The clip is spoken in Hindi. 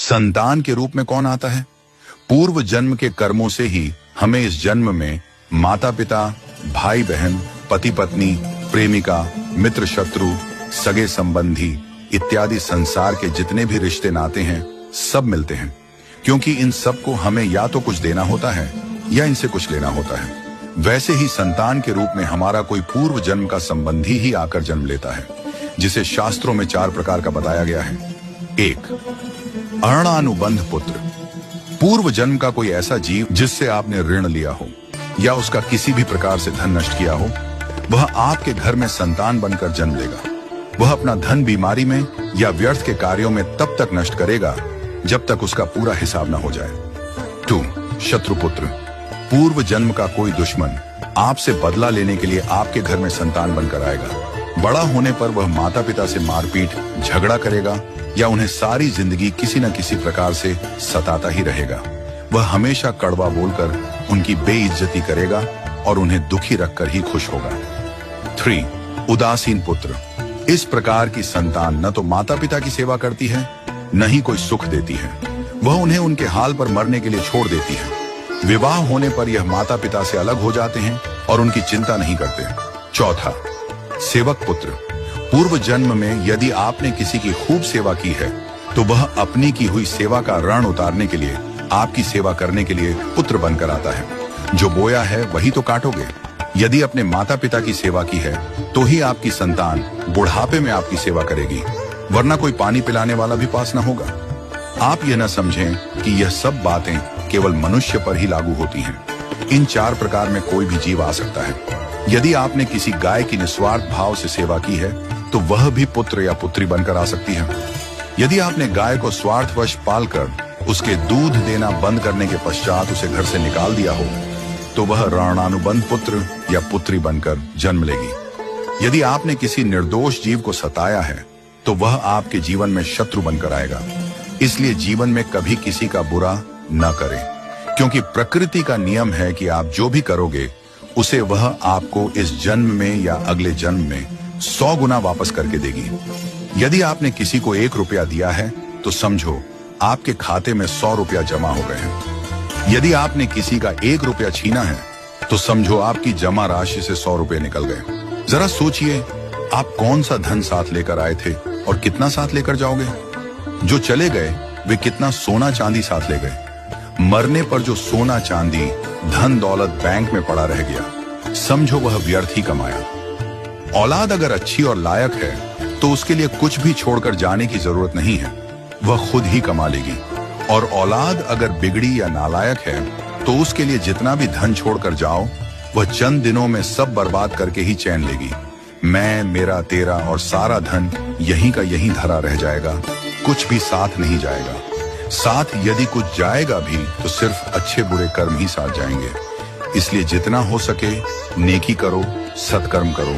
संतान के रूप में कौन आता है? पूर्व जन्म के कर्मों से ही हमें इस जन्म में माता पिता, भाई बहन, पति पत्नी, प्रेमिका, मित्र शत्रु, सगे संबंधी इत्यादि संसार के जितने भी रिश्ते नाते हैं सब मिलते हैं, क्योंकि इन सब को हमें या तो कुछ देना होता है या इनसे कुछ लेना होता है। वैसे ही संतान के रूप में हमारा कोई पूर्व जन्म का संबंधी ही आकर जन्म लेता है, जिसे शास्त्रों में 4 प्रकार का बताया गया है। 1. अणानुबंध पुत्र। पूर्व जन्म का कोई ऐसा जीव जिससे आपने ऋण लिया हो या उसका किसी भी प्रकार से धन नष्ट किया हो, वह आपके घर में संतान बनकर जन्म लेगा। वह अपना धन बीमारी में या व्यर्थ के कार्यों में तब तक नष्ट करेगा जब तक उसका पूरा हिसाब न हो जाए। 2. शत्रुपुत्र। पूर्व जन्म का कोई दुश्मन आपसे बदला लेने के लिए आपके घर में संतान बनकर आएगा। बड़ा होने पर वह माता पिता से मारपीट, झगड़ा करेगा या उन्हें सारी जिंदगी किसी न किसी प्रकार से सताता ही रहेगा। वह हमेशा कड़वा बोलकर उनकी बेइज्जती करेगा और उन्हें दुखी रखकर ही खुश होगा। 3. उदासीन पुत्र। इस प्रकार की संतान न तो माता पिता की सेवा करती है, न ही कोई सुख देती है। वह उन्हें उनके हाल पर मरने के लिए छोड़ देती है। विवाह होने पर यह माता पिता से अलग हो जाते हैं और उनकी चिंता नहीं करते। 4. सेवक पुत्र। पूर्व जन्म में यदि आपने किसी की खूब सेवा की है तो वह अपनी की हुई सेवा का ऋण उतारने के लिए आपकी सेवा करने के लिए पुत्र बनकर आता है। जो बोया है वही तो काटोगे। यदि अपने माता पिता की सेवा की है तो ही आपकी संतान बुढ़ापे में आपकी सेवा करेगी, वरना कोई पानी पिलाने वाला भी पास न होगा। आप यह न समझें कि यह सब बातें केवल मनुष्य पर ही लागू होती हैं। इन 4 प्रकार में कोई भी जीव आ सकता है। यदि आपने किसी गाय की निस्वार्थ भाव से सेवा की है तो वह भी पुत्र या पुत्री बनकर आ सकती है। यदि आपने गाय को स्वार्थवश पालकर उसके दूध देना बंद करने के पश्चात उसे घर से निकाल दिया हो तो वह ऋणानुबंध पुत्र या पुत्री बनकर जन्म लेगी। यदि आपने किसी निर्दोष जीव को सताया है तो वह आपके जीवन में शत्रु बनकर आएगा। इसलिए जीवन में कभी किसी का बुरा न करें, क्योंकि प्रकृति का नियम है कि आप जो भी करोगे उसे वह आपको इस जन्म में या अगले जन्म में 100 गुना वापस करके देगी। यदि आपने किसी को 1 रुपया दिया है तो समझो आपके खाते में 100 रुपया जमा हो गए हैं। यदि आपने किसी का 1 रुपया छीना है तो समझो आपकी जमा राशि से 100 रुपये निकल गए। जरा सोचिए, आप कौन सा धन साथ लेकर आए थे और कितना साथ लेकर जाओगे? जो चले गए वे कितना सोना चांदी साथ ले गए। मरने पर जो सोना चांदी धन दौलत बैंक में पड़ा रह गया, समझो वह व्यर्थ ही कमाया। औलाद अगर अच्छी और लायक है तो उसके लिए कुछ भी छोड़कर जाने की जरूरत नहीं है, वह खुद ही कमा लेगी। और औलाद अगर बिगड़ी या नालायक है तो उसके लिए जितना भी धन छोड़कर जाओ वह चंद दिनों में सब बर्बाद करके ही चैन लेगी। मैं, मेरा, तेरा और सारा धन यहीं का यहीं धरा रह जाएगा, कुछ भी साथ नहीं जाएगा। साथ यदि कुछ जाएगा भी तो सिर्फ अच्छे बुरे कर्म ही साथ जाएंगे। इसलिए जितना हो सके नेकी करो, सत्कर्म करो